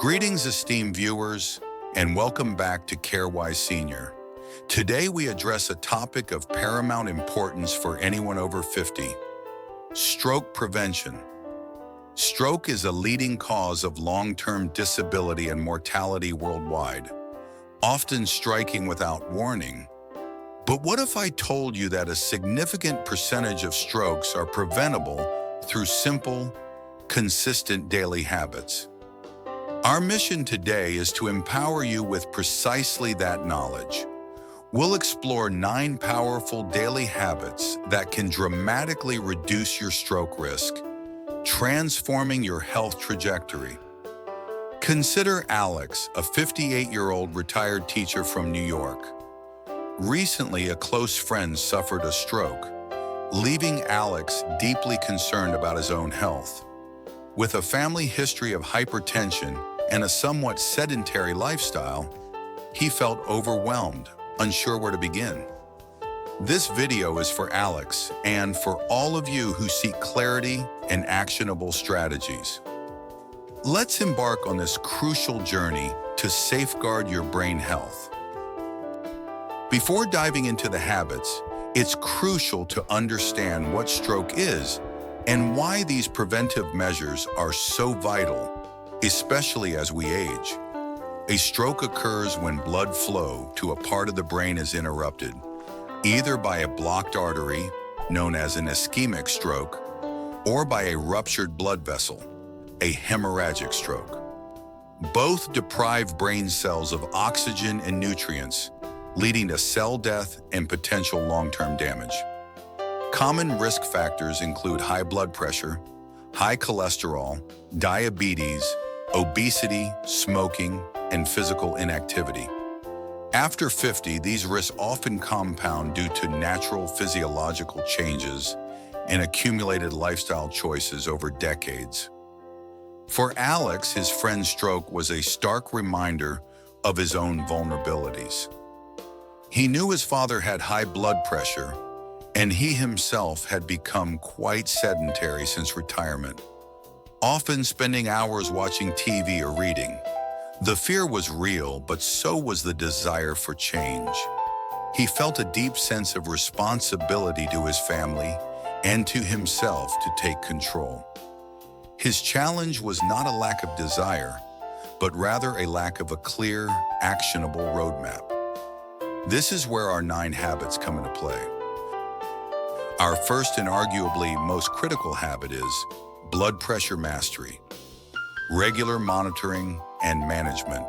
Greetings, esteemed viewers, and welcome back to CareWise Senior. Today we address a topic of paramount importance for anyone over 50, stroke prevention. Stroke is a leading cause of long-term disability and mortality worldwide, often striking without warning. But what if I told you that a significant percentage of strokes are preventable through simple, consistent daily habits? Our mission today is to empower you with precisely that knowledge. We'll explore 9 powerful daily habits that can dramatically reduce your stroke risk, transforming your health trajectory. Consider Alex, a 58-year-old retired teacher from New York. Recently, a close friend suffered a stroke, leaving Alex deeply concerned about his own health. With a family history of hypertension and a somewhat sedentary lifestyle, he felt overwhelmed, unsure where to begin. This video is for Alex and for all of you who seek clarity and actionable strategies. Let's embark on this crucial journey to safeguard your brain health. Before diving into the habits, it's crucial to understand what stroke is and why these preventive measures are so vital, especially as we age. A stroke occurs when blood flow to a part of the brain is interrupted, either by a blocked artery, known as an ischemic stroke, or by a ruptured blood vessel, a hemorrhagic stroke. Both deprive brain cells of oxygen and nutrients, leading to cell death and potential long-term damage. Common risk factors include high blood pressure, high cholesterol, diabetes, obesity, smoking, and physical inactivity. After 50, these risks often compound due to natural physiological changes and accumulated lifestyle choices over decades. For Alex, his friend's stroke was a stark reminder of his own vulnerabilities. He knew his father had high blood pressure, and he himself had become quite sedentary since retirement, often spending hours watching TV or reading. The fear was real, but so was the desire for change. He felt a deep sense of responsibility to his family and to himself to take control. His challenge was not a lack of desire, but rather a lack of a clear, actionable roadmap. This is where our 9 habits come into play. Our first and arguably most critical habit is blood pressure mastery, regular monitoring and management.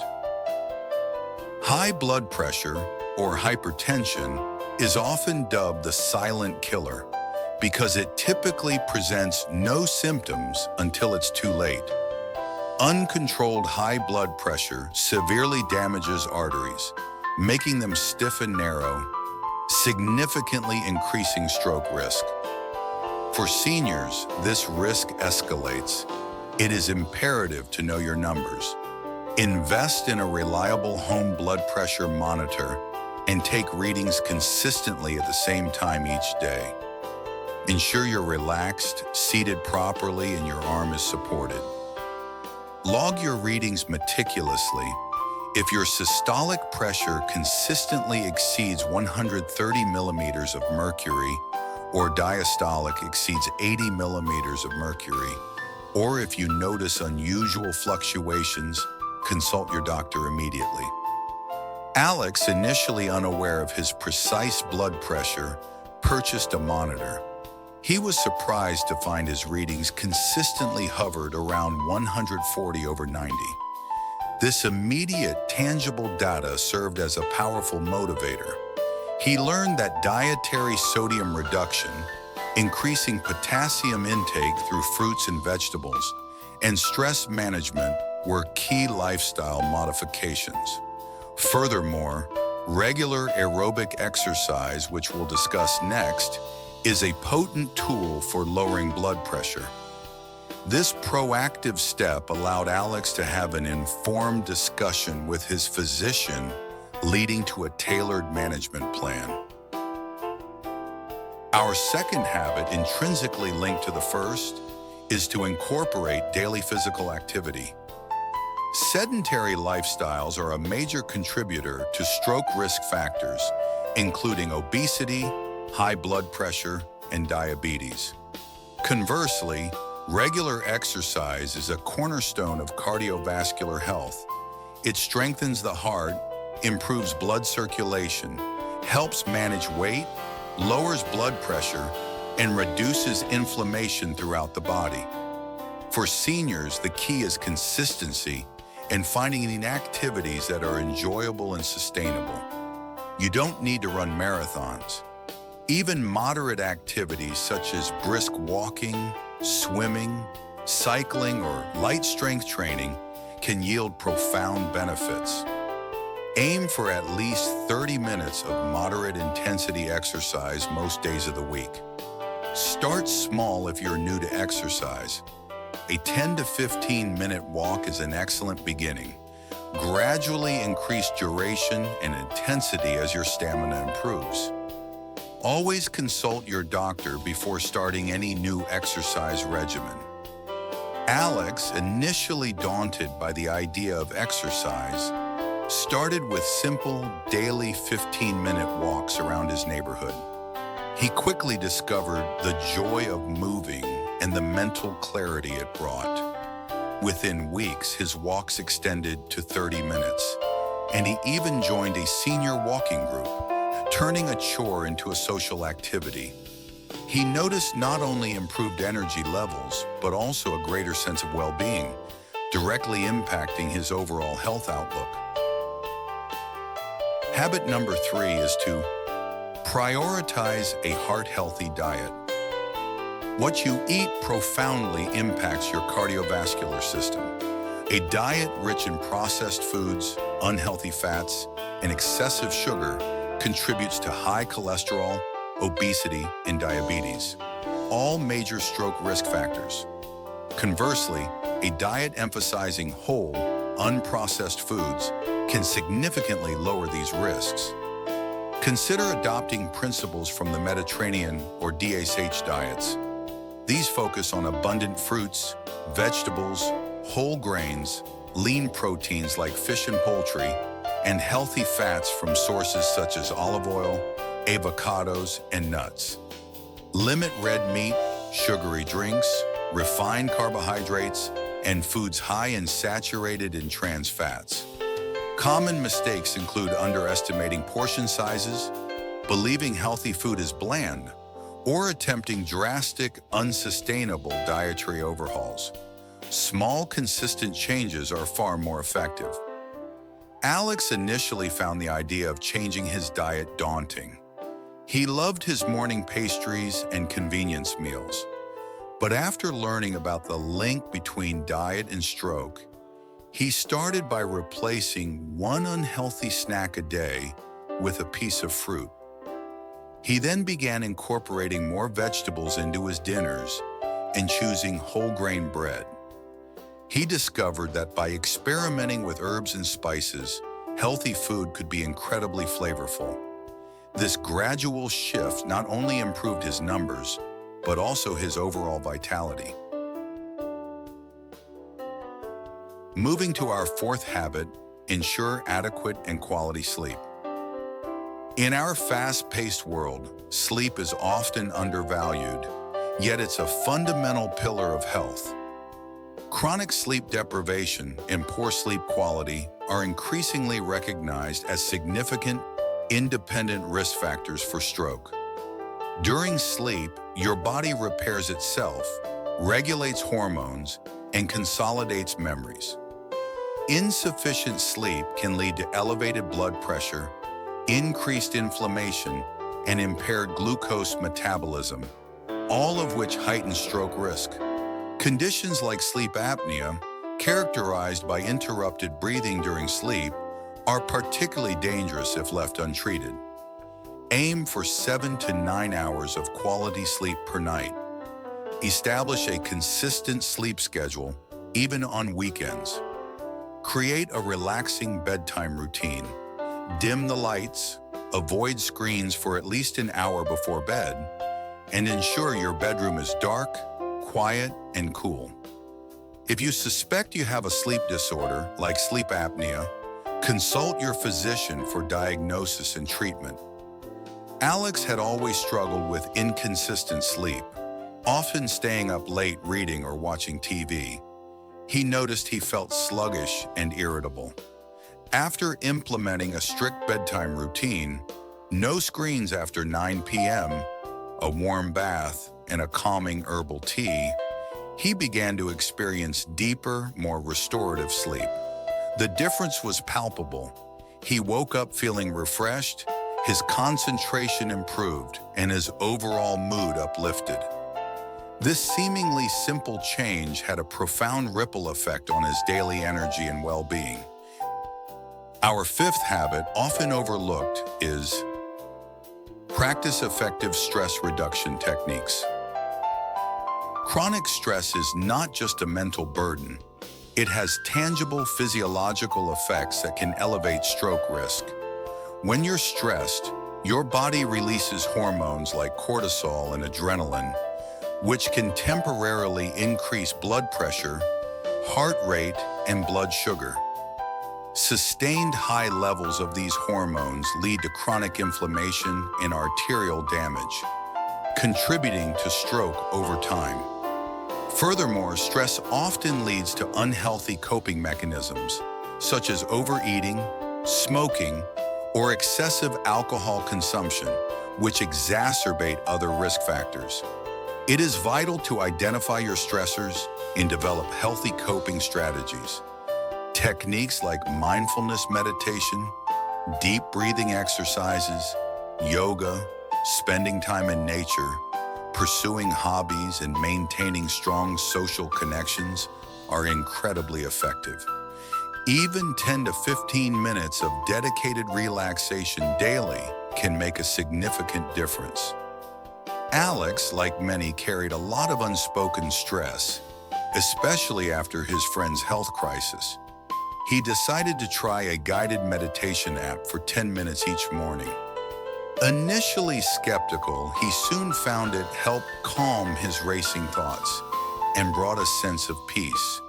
High blood pressure, or hypertension, is often dubbed the silent killer because it typically presents no symptoms until it's too late. Uncontrolled high blood pressure severely damages arteries, making them stiff and narrow, significantly increasing stroke risk. For seniors, this risk escalates. It is imperative to know your numbers. Invest in a reliable home blood pressure monitor and take readings consistently at the same time each day. Ensure you're relaxed, seated properly, and your arm is supported. Log your readings meticulously. If your systolic pressure consistently exceeds 130 millimeters of mercury, or diastolic exceeds 80 millimeters of mercury, or if you notice unusual fluctuations, consult your doctor immediately. Alex, initially unaware of his precise blood pressure, purchased a monitor. He was surprised to find his readings consistently hovered around 140 over 90. This immediate, tangible data served as a powerful motivator. He learned that dietary sodium reduction, increasing potassium intake through fruits and vegetables, and stress management were key lifestyle modifications. Furthermore, regular aerobic exercise, which we'll discuss next, is a potent tool for lowering blood pressure. This proactive step allowed Alex to have an informed discussion with his physician, leading to a tailored management plan. Our second habit, intrinsically linked to the first, is to incorporate daily physical activity. Sedentary lifestyles are a major contributor to stroke risk factors, including obesity, high blood pressure, and diabetes. Conversely, regular exercise is a cornerstone of cardiovascular health. It strengthens the heart, improves blood circulation, helps manage weight, lowers blood pressure, and reduces inflammation throughout the body. For seniors, the key is consistency and finding activities that are enjoyable and sustainable. You don't need to run marathons. Even moderate activities such as brisk walking, swimming, cycling, or light strength training can yield profound benefits. Aim for at least 30 minutes of moderate intensity exercise most days of the week. Start small if you're new to exercise. A 10 to 15-minute walk is an excellent beginning. Gradually increase duration and intensity as your stamina improves. Always consult your doctor before starting any new exercise regimen. Alex, initially daunted by the idea of exercise, started with simple, daily 15-minute walks around his neighborhood. He quickly discovered the joy of moving and the mental clarity it brought. Within weeks, his walks extended to 30 minutes, and he even joined a senior walking group, turning a chore into a social activity. He noticed not only improved energy levels, but also a greater sense of well-being, directly impacting his overall health outlook. Habit number 3 is to prioritize a heart-healthy diet. What you eat profoundly impacts your cardiovascular system. A diet rich in processed foods, unhealthy fats, and excessive sugar contributes to high cholesterol, obesity, and diabetes, all major stroke risk factors. Conversely, a diet emphasizing whole, unprocessed foods can significantly lower these risks. Consider adopting principles from the Mediterranean or DSH diets. These focus on abundant fruits, vegetables, whole grains, lean proteins like fish and poultry, and healthy fats from sources such as olive oil, avocados, and nuts. Limit red meat, sugary drinks, refined carbohydrates, and foods high in saturated and trans fats. Common mistakes include underestimating portion sizes, believing healthy food is bland, or attempting drastic, unsustainable dietary overhauls. Small, consistent changes are far more effective. Alex initially found the idea of changing his diet daunting. He loved his morning pastries and convenience meals. But after learning about the link between diet and stroke, he started by replacing one unhealthy snack a day with a piece of fruit. He then began incorporating more vegetables into his dinners and choosing whole grain bread. He discovered that by experimenting with herbs and spices, healthy food could be incredibly flavorful. This gradual shift not only improved his numbers, but also his overall vitality. Moving to our 4th habit, ensure adequate and quality sleep. In our fast-paced world, sleep is often undervalued, yet it's a fundamental pillar of health. Chronic sleep deprivation and poor sleep quality are increasingly recognized as significant, independent risk factors for stroke. During sleep, your body repairs itself, regulates hormones, and consolidates memories. Insufficient sleep can lead to elevated blood pressure, increased inflammation, and impaired glucose metabolism, all of which heighten stroke risk. Conditions like sleep apnea, characterized by interrupted breathing during sleep, are particularly dangerous if left untreated. Aim for 7 to 9 hours of quality sleep per night. Establish a consistent sleep schedule, even on weekends. Create a relaxing bedtime routine. Dim the lights, avoid screens for at least an hour before bed, and ensure your bedroom is dark, quiet, and cool. If you suspect you have a sleep disorder, like sleep apnea, consult your physician for diagnosis and treatment. Alex had always struggled with inconsistent sleep, often staying up late reading or watching TV. He noticed he felt sluggish and irritable. After implementing a strict bedtime routine, no screens after 9 p.m., a warm bath, and a calming herbal tea, he began to experience deeper, more restorative sleep. The difference was palpable. He woke up feeling refreshed, his concentration improved, and his overall mood uplifted. This seemingly simple change had a profound ripple effect on his daily energy and well-being. Our fifth habit, often overlooked, is practice effective stress reduction techniques. Chronic stress is not just a mental burden. It has tangible physiological effects that can elevate stroke risk. When you're stressed, your body releases hormones like cortisol and adrenaline, which can temporarily increase blood pressure, heart rate, and blood sugar. Sustained high levels of these hormones lead to chronic inflammation and arterial damage, contributing to stroke over time. Furthermore, stress often leads to unhealthy coping mechanisms, such as overeating, smoking, or excessive alcohol consumption, which exacerbate other risk factors. It is vital to identify your stressors and develop healthy coping strategies. Techniques like mindfulness meditation, deep breathing exercises, yoga, spending time in nature, pursuing hobbies, and maintaining strong social connections are incredibly effective. Even 10 to 15 minutes of dedicated relaxation daily can make a significant difference. Alex, like many, carried a lot of unspoken stress, especially after his friend's health crisis. He decided to try a guided meditation app for 10 minutes each morning. Initially skeptical, he soon found it helped calm his racing thoughts and brought a sense of peace.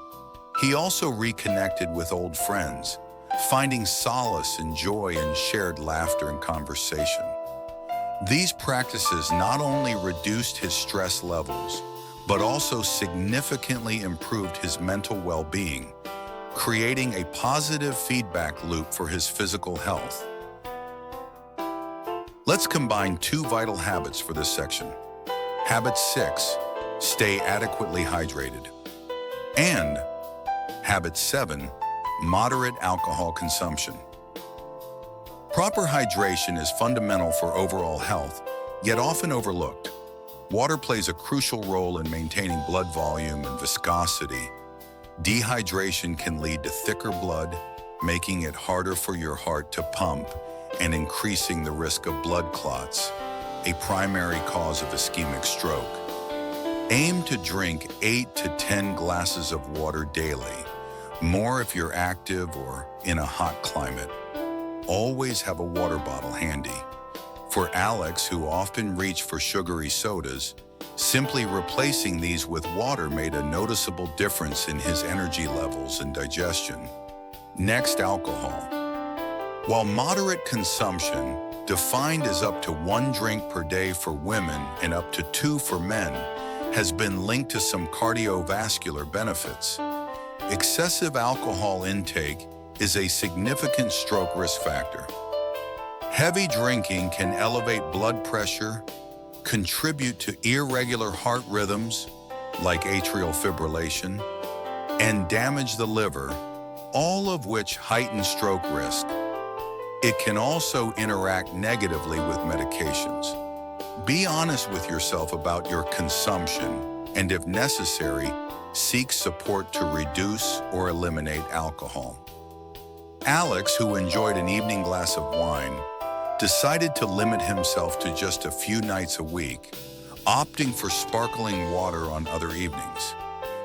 He also reconnected with old friends, finding solace and joy in shared laughter and conversation. These practices not only reduced his stress levels, but also significantly improved his mental well-being, creating a positive feedback loop for his physical health. Let's combine two vital habits for this section. Habit 6, stay adequately hydrated. And Habit 7, moderate alcohol consumption. Proper hydration is fundamental for overall health, yet often overlooked. Water plays a crucial role in maintaining blood volume and viscosity. Dehydration can lead to thicker blood, making it harder for your heart to pump and increasing the risk of blood clots, a primary cause of ischemic stroke. Aim to drink 8 to 10 glasses of water daily, more if you're active or in a hot climate. Always have a water bottle handy. For Alex, who often reached for sugary sodas, simply replacing these with water made a noticeable difference in his energy levels and digestion. Next, alcohol. While moderate consumption, defined as up to 1 drink per day for women and up to 2 for men, has been linked to some cardiovascular benefits. Excessive alcohol intake is a significant stroke risk factor. Heavy drinking can elevate blood pressure, contribute to irregular heart rhythms, like atrial fibrillation, and damage the liver, all of which heighten stroke risk. It can also interact negatively with medications. Be honest with yourself about your consumption, and if necessary, seek support to reduce or eliminate alcohol. Alex, who enjoyed an evening glass of wine, decided to limit himself to just a few nights a week, opting for sparkling water on other evenings.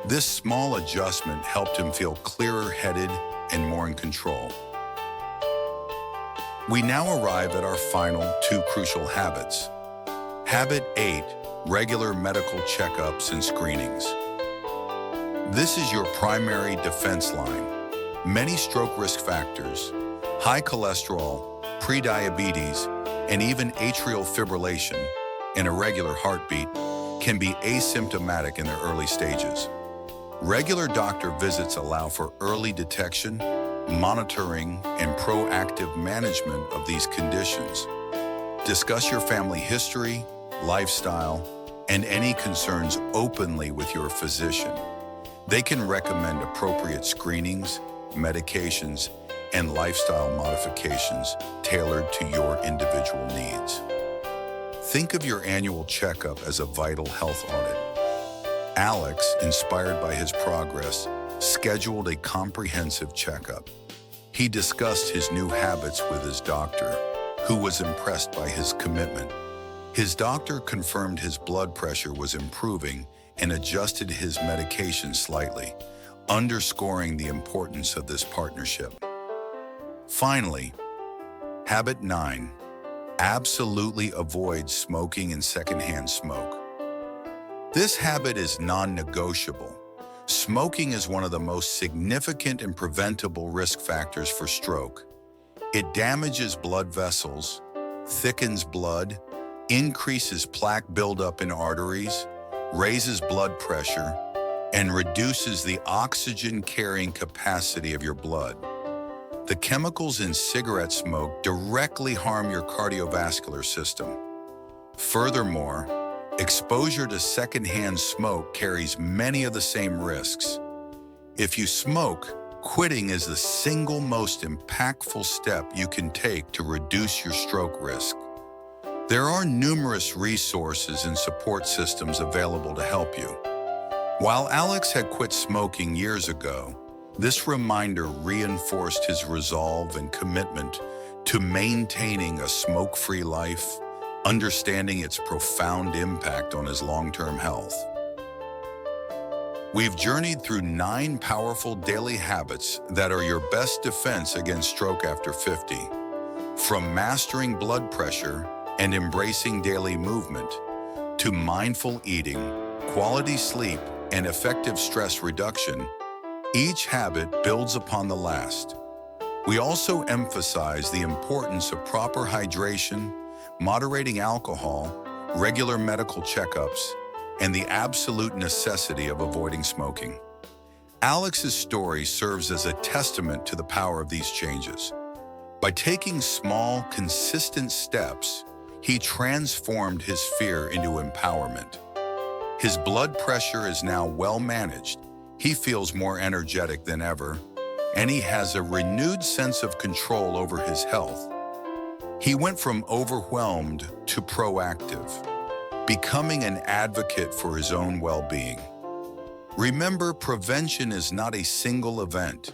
This small adjustment helped him feel clearer-headed and more in control. We now arrive at our final 2 crucial habits. Habit 8, regular medical checkups and screenings. This is your primary defense line. Many stroke risk factors, high cholesterol, prediabetes, and even atrial fibrillation, an irregular heartbeat, can be asymptomatic in their early stages. Regular doctor visits allow for early detection, monitoring, and proactive management of these conditions. Discuss your family history, lifestyle, and any concerns openly with your physician. They can recommend appropriate screenings, medications, and lifestyle modifications tailored to your individual needs. Think of your annual checkup as a vital health audit. Alex, inspired by his progress, scheduled a comprehensive checkup. He discussed his new habits with his doctor, who was impressed by his commitment. His doctor confirmed his blood pressure was improving and adjusted his medication slightly, underscoring the importance of this partnership. Finally, habit 9, absolutely avoid smoking and secondhand smoke. This habit is non-negotiable. Smoking is one of the most significant and preventable risk factors for stroke. It damages blood vessels, thickens blood, increases plaque buildup in arteries, raises blood pressure, and reduces the oxygen-carrying capacity of your blood. The chemicals in cigarette smoke directly harm your cardiovascular system. Furthermore, exposure to secondhand smoke carries many of the same risks. If you smoke, quitting is the single most impactful step you can take to reduce your stroke risk. There are numerous resources and support systems available to help you. While Alex had quit smoking years ago, this reminder reinforced his resolve and commitment to maintaining a smoke-free life, understanding its profound impact on his long-term health. We've journeyed through 9 powerful daily habits that are your best defense against stroke after 50. From mastering blood pressure and embracing daily movement, to mindful eating, quality sleep, and effective stress reduction, each habit builds upon the last. We also emphasize the importance of proper hydration, moderating alcohol, regular medical checkups, and the absolute necessity of avoiding smoking. Alex's story serves as a testament to the power of these changes. By taking small, consistent steps, he transformed his fear into empowerment. His blood pressure is now well managed, he feels more energetic than ever, and he has a renewed sense of control over his health. He went from overwhelmed to proactive, becoming an advocate for his own well-being. Remember, prevention is not a single event.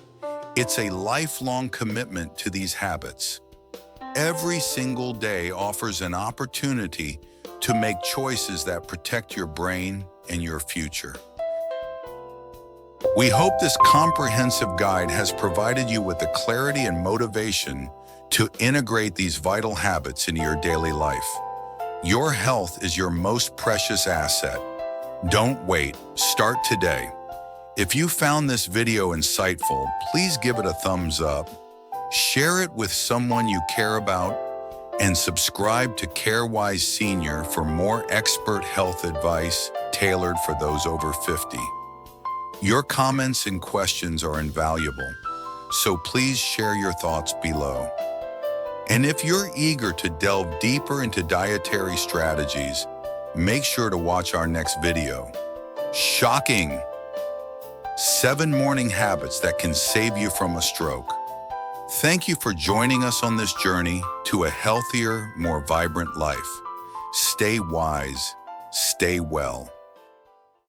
It's a lifelong commitment to these habits. Every single day offers an opportunity to make choices that protect your brain and your future. We hope this comprehensive guide has provided you with the clarity and motivation to integrate these vital habits into your daily life. Your health is your most precious asset. Don't wait, start today. If you found this video insightful, please give it a thumbs up, share it with someone you care about, and subscribe to CareWise Senior for more expert health advice tailored for those over 50. Your comments and questions are invaluable, so please share your thoughts below. And if you're eager to delve deeper into dietary strategies, make sure to watch our next video. Shocking! 7 morning habits that can save you from a stroke. Thank you for joining us on this journey to a healthier, more vibrant life. Stay wise, stay well.